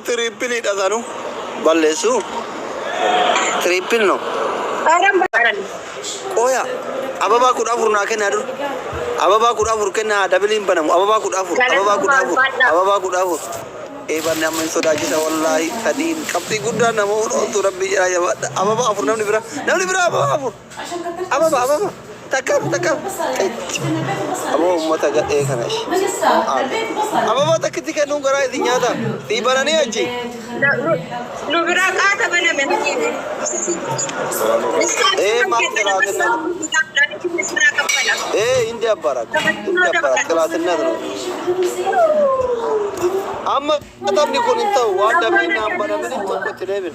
Triple dah sanu. Balesu. Triple no. Oh ya. Ababa kuda afur na kena dur. Ababa kuda afur kena double banam. Ababa kuda afur. Ababa kuda afur. Banam min soda jisa wallahi tadin. Kapti kuda namo tu rabbi ya. Ababa afur namni bira. Ababa afur. Ababa. Takam. Abo mata ga kanash. Ababa takiti kanu garai dinyata. Tiba nani aji. Nubira kata bana men. India barak kelasnya tu. Amma tak ni kau ninta, wada bina ambana bina tu kau tidak bin.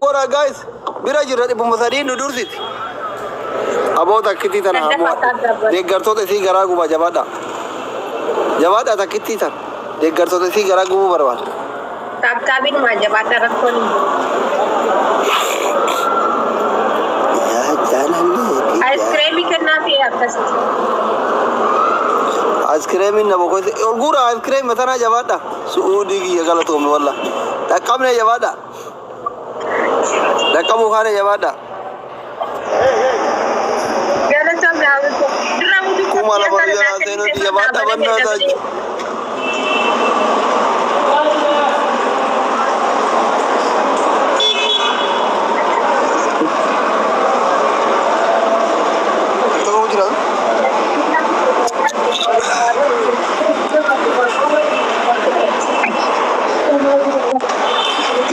Kora guys, bira jirat ibu masari nudur sit. Abo tak kiti tanah abo. Degar tu tesi garagu baca Jawada tak kiti tan. Degar tu tesi garagu berwar. Tab-tabin mah jabatan rakon. Ice cream करना थी आपका आइसक्रीम इन नबो कोई और गुरा आइसक्रीम में था ना जवादा सऊदी की ये गलत हो मैं वाला तकम ने जवादा तकम उखाने जवादा गलत सब जाओ तो कुमाला पर जाते हैं तो जवादा बनना था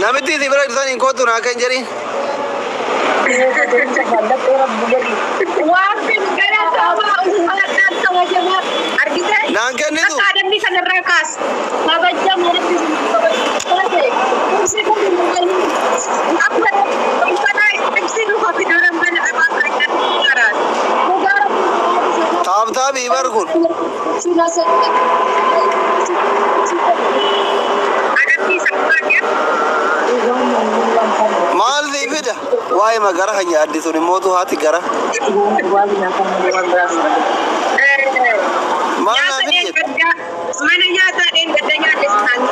Namiti di berak sana ingkau tu nak jadi. Wafin kaya sama umat sama jema argita. Nangkan itu. Ada di sana rakas. Baca murid di sana. Kursi kau mungkin apa? Mana eksi lu kau dalam mana apa mereka karat. Tab ibar kun. Sudah selesai. Ada di sana ya. Mal di beda. Wah emang garah hanya ada tu ni motu hati garah. Mana ni? Mana ya tadi katanya di sana.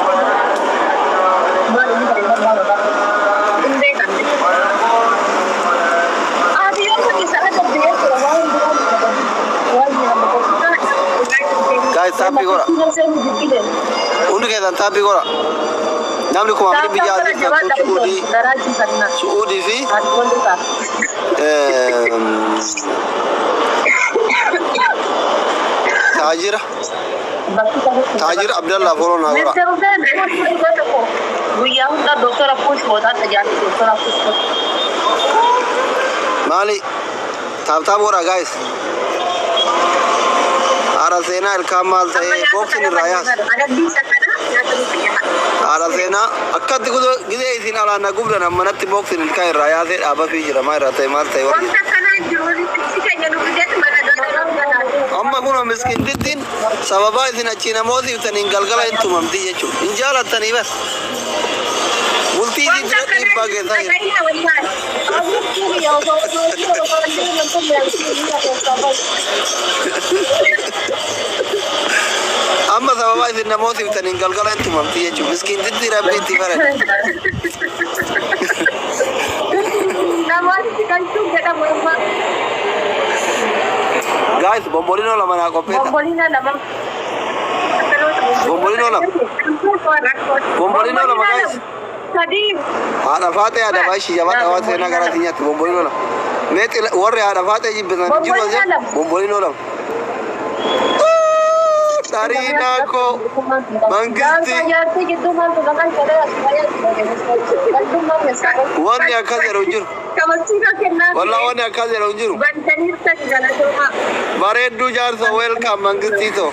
Guys, tapi kora. Undu kita tapi kora. Namni ko amri bi jaati Saudi fi Tajir Abdullah Foro na gora Mali tab gora guys Arasena el Kamal say boxing rayas Arasena akkat gudo gide isin ala na gubra na manatti boxing el kai rayas aba fi jira mai rata mal tay wali amma kuno miskin ditin sababa isin achina modi utanin galgala intum amdi yechu injala tani bas multi din din bage tay Amma sababa isin namoti utanin galgala intum amdi yechu miskin ditin rabbi tifara namoti kantu gada mama Guys, bombolino la mana kopeta. Bombolina la mana. Bombolino la guys. Tadi. Ada fate ada bashi jawat awat sena garatinya tu bombolino la. Mete warre ada fate jibna jiwa aja. Bombolino la. Tarina ko. Mangisti. Wani akaze rojur. Wallah wani akaze rojur. Baredu jar so welcome mangisti to.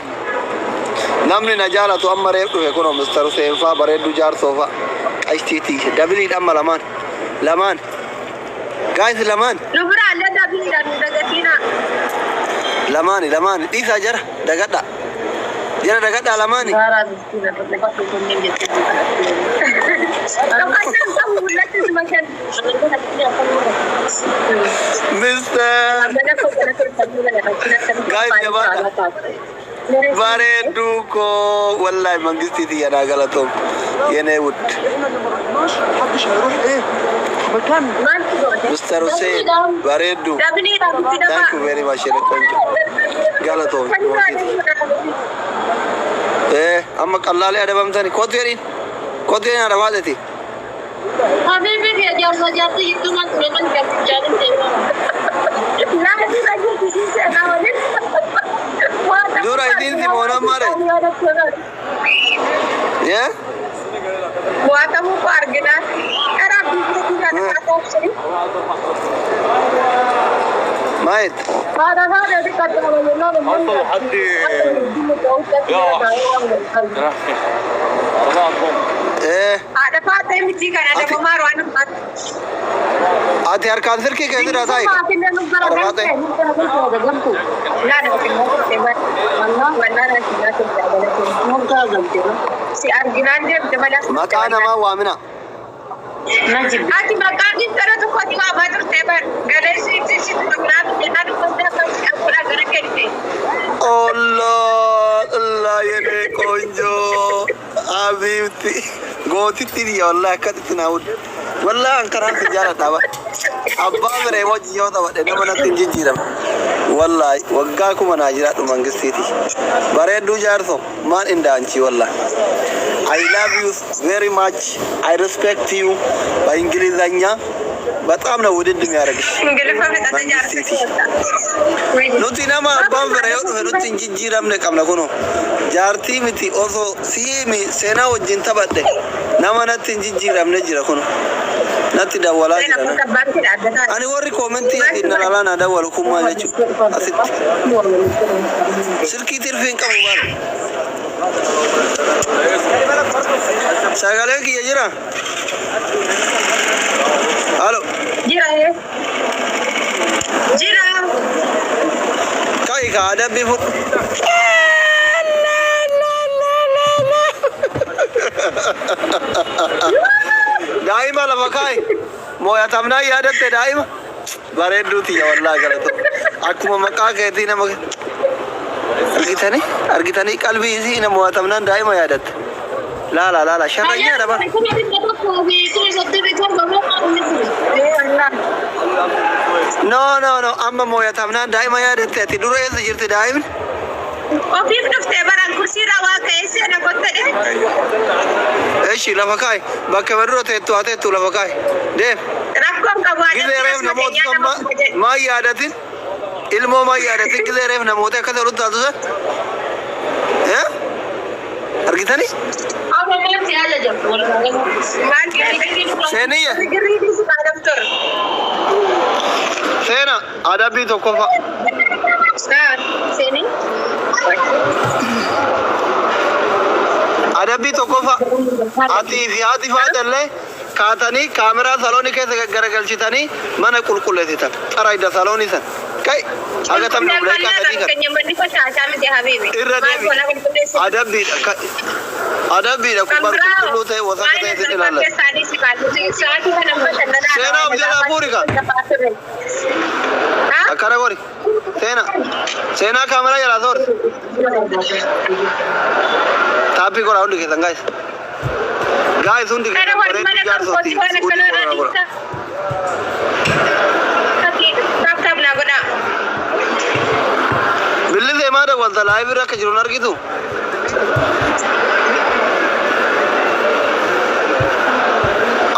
Namni najala to amma reedu e kono Mr. Sefa baredu jar sofa. ICT double amma laman. Guys laman. Lubra alla double daga tina. Laman disa jar daga Jana daga dalamani. Mister. Guys, jawab. bareedduu koo wallahi mangistiiti yana galatoom yenee wud Mr. Hussein bareedduu thank you very much galatoom amma qallaalee adabamtani kootu jedhin adabaadheti Habibi dia jauh jatuh itu mah memang jadi nah itu lagi di sini namanya Dura idin si Mona Mare ya buat kamu pargina era bisa tidak ada opsi Mait ada di kata mana ada partai mesti kan ada pemaruan ati harkaan sirkii keessa dhaataa eega si arginaan deemte mana maqaa namaa waamina ati maqaan intala tokko ati waamaa turte bar galeessi ibsisitu qabnaatu jennaa dubbastee akkuma gara kennite Allah yene konjo abibti gootitti diya wallahi akkasitti naa wud wallahi an karaan si jaaladha ba abbaa biree wajji yoo taphadhe nama natti hin jijjiiram wallahi waggaa kuma naa jiraadhu mangistiiti bareedduu jaarso maan indaanchi wallahi I love you very much I respect you በእንግሊዘኛ በጣም ነው ውድድ የሚያደርግሽ nuti nama abbaan fira yoo dhufe nuti hin jijjiiramne qabna kuno jaartii miti osoo siimi seenaa wajjin taphadhe nama natti hin jijjiiramne jira kuno natti dawwalaa jira ani warri koomentii asiin nalalaa naa dawwalu kun maal jechuu asitti silkii tirfiin qabu baal sagaleen kiyya jira halo jira kai ka adabbi fudhu daa'ima lafa kaay mooyatamnaa yaadatte daa'ima bareedduuti ya wallahi galatu akkuma maqaa keetii nama argitanii qalbii isii na mooyatamnaan daa'ima yaadatte laala sharranya daba no amma mooyatamnaan daa'ima yaadatte ati dura eessa jirti daa'imni ofiif dhuftee baran kursiirra waa ka'eessee na kottadhe eshi lafa kaay bakka badura teettu lafa kaay deem rakkoon qabu gizeereef namoota maa yaadatin ilmoo maa yaadatin gizeereef namoota akka ta'utti taatu san argitanii seeniyya seena adabbii tokkoffaa adabbii tokkoffaa atii fi haati faadallee kaatanii kaameraa saloonii keessa garagalchitanii mana qulqulleessitan xarayda saloonii san kai aga tamna bulay kaatanii irra deebi adabbiidha kun barqulqulluu ta'e wasaka ta'e sin ilaallata seenaa abdii afuuri kan akkana gori seenaa kaameraa jalaa soor taappii koraa hundi keessan gaayis hundi keessan bareedduu jaarsooti billisee maa dawwalta laayibirra akka jiruun argitu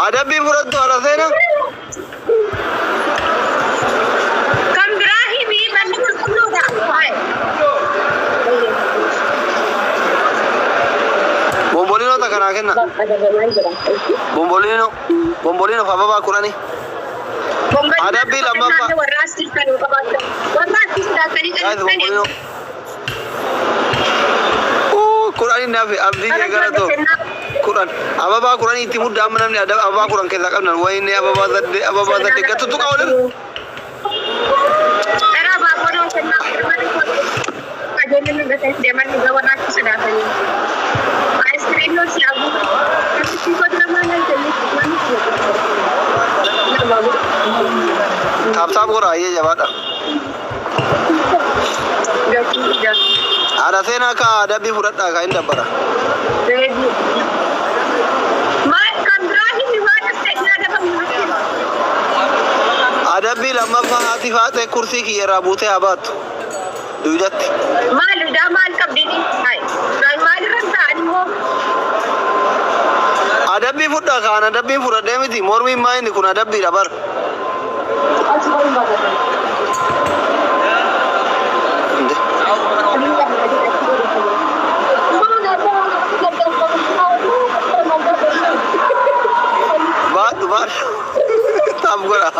adabbii fudhattu ala seena kan biraa himi manni qulqulluudha bombolino takanaa kenna bombolino fa babaa kudhani adabbii lammaffaa bombolino kudhani nafi abdii eegala ta'u kudhan ababaa kudhanii itti mudda amma namni ababaa kudhan keessaa qabnan wayinni ababaa sadde gattutu qawlan taap godha ayyee jabaadha Ada seenaa ka adabbii fudhadhaa ka hin dabbara. Maal kan biraa hin waan ta'e adabamu. Adabbii lammaffaa haati faatee kursii kiyya irraa buutee haa baattu. Duudatti. Maal maal qabdini? Maal irra ta'an immoo? Adabbii fudhaa kaan adabbii fudhadhee miti mormiin maa inni kun adabbiidha bara. Baadhu baadhu. Taaf godha.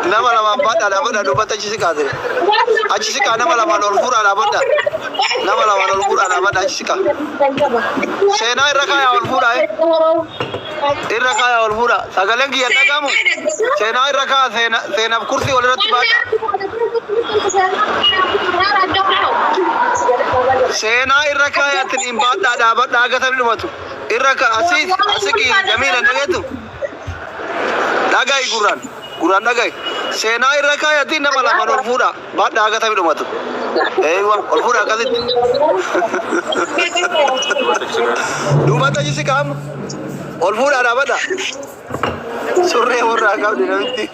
Nama lama pada dapat dua bata aci sika tu. Aci sika nama lama nol pura dapat dah. Nama lama nol pura dapat aci sika. Sena irakaya nol pura irakaya nol pura. Sagalan kian tak kamu. Sena irakaya sena kursi oleh ratu bata. Sena irakaya tinimbat dapat dagat tapi rumah tu. Irakaya asiki jaminan dagat tu. Dagai Quran dagai. Sena irakaya tinna mala manor fuda. Bad daga tapi rumah tu. Ewa, ol fuda kasit. Duma taji si kam. Ol fuda ada bada. Surre orang kau di nanti.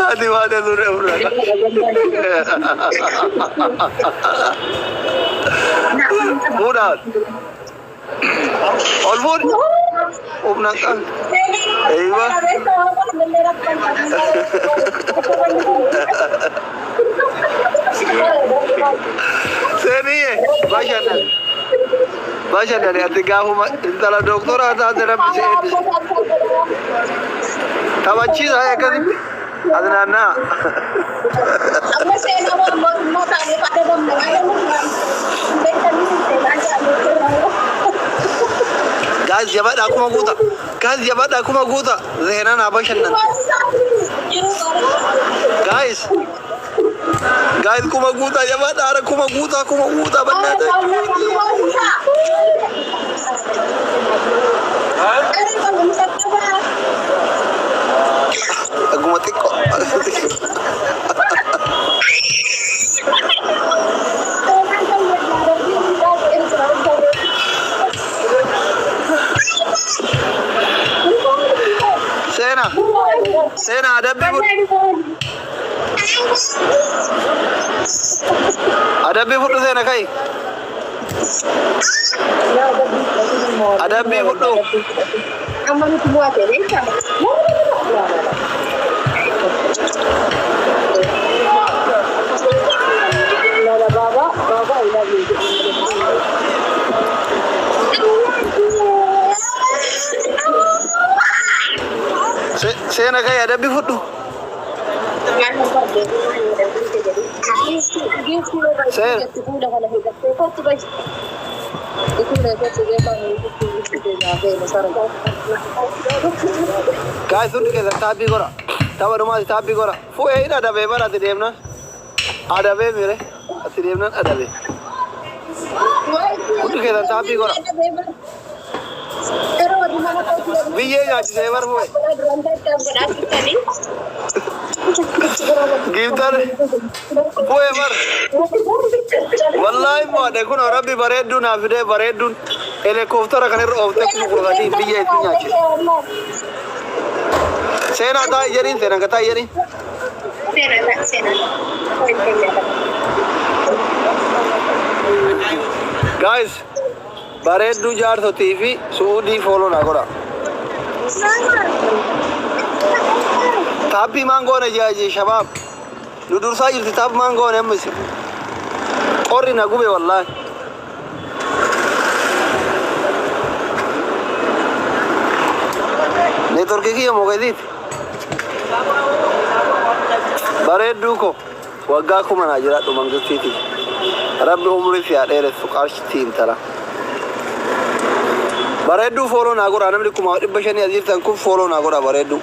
Adi mana surre orang. Fuda. Olvur, umnakan. Ewa. Seni ye, baca dari hati kamu. Intala doktor atau dalam bisnis. Tawaci saya kan, ada nana. Guys, jabat aku mau guta. Guys, jabat aku mau guta. Zenan apa syanan? Guys, aku mau guta jabat. Aku mau guta benar. Aku mati kok. Sena ada bibut. Ada bibut tu Sena kai. Ada bibut tu. Kamu itu buat ni kan? Baba ini. Sena kai ada bibut tu. Guys, sudah kita tapi kora. Tahu rumah tapi kora. Fu ini ada beber ada demna. Ada beber, ada demna ada beber. Sudah kita tapi kora. Biye gaji beber fu. Gitar, fu beber. Wallahi mau ada kun orang beberedun, afide beberedun. Helikopter akan erotek mukul biye itu nyaci. Sena tak jadi, Sena kata jadi. Sena. Guys, beberedun jar so TV, Saudi follow na kora. Tapi manggo na jaji shabab. Nudur saja tapi manggo na mesti. Ori na gube wallahi. Network kiki mau edit. Beberedun ko. Wagga aku mana jerat umang City. Rabbi umri siat ere sukar City intara. Beberedun follow na gora. Namanya kumau ibashani azir tangku follow na gora beberedun.